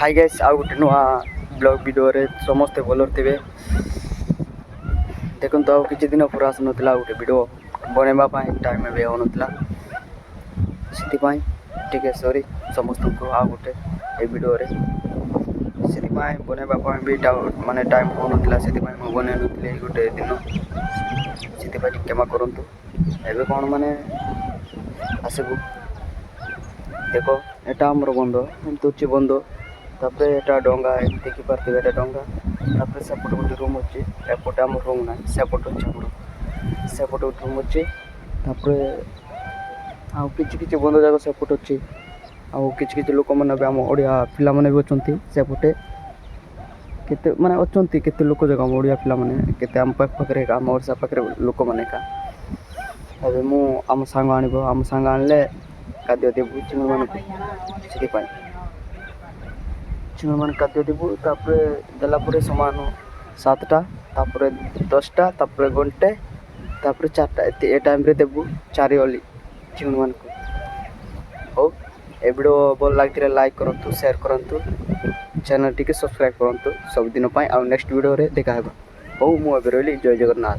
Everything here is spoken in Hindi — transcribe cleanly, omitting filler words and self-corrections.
हाय गाइस आउ गोटे नुआ ब्लॉग वीडियो रे समस्ते भल थे देखो तो किसी दिन पूरा आसनुला गोटे वीडियो बनवा टाइम भी हो नाला से सॉरी समस्त को आ गोटे ये वीडियो रे से बनवा भी माने टाइम हो नाला से बन नी गोटे दिन से क्षमा करूँ एवं कौन माने आसबू देखो एटा आमर बंध एमती बंध तापर एटा डंगा देखी पार्थे एटा डंगा तापर सेपटे गोटे रूम अच्छे एपटे आम रूम ना सेपट अच्छे आम सेपटे गोटे रूम अच्छे तापर आउ कि बंध जाक सेपट अच्छे आउ कि लोक मैंने भी आम ओडिया पिला माने भी अच्छा सेपटे केते माने अच्छा केते लोक जाक आम ओडिया पिला माने केते आम पाखे आम ओडिशा पाखे लोक मैंने का अबे मु आम सांग आनले खाद्य देवु चिंगड़ मान चिंगड़ मान खाद्य देवु देलापर समान 7टा 10टा घंटे 4टा ए टाइम रे देवु 4 ओली चिंगड़ मान को हो ए वीडियो भल लगे लाइक करूँ शेयर करूँ चैनल टी सब्सक्राइब करूँ सब दिन आ नेक्स्ट वीडियो रे देखा हो मु रही जय जगन्नाथ।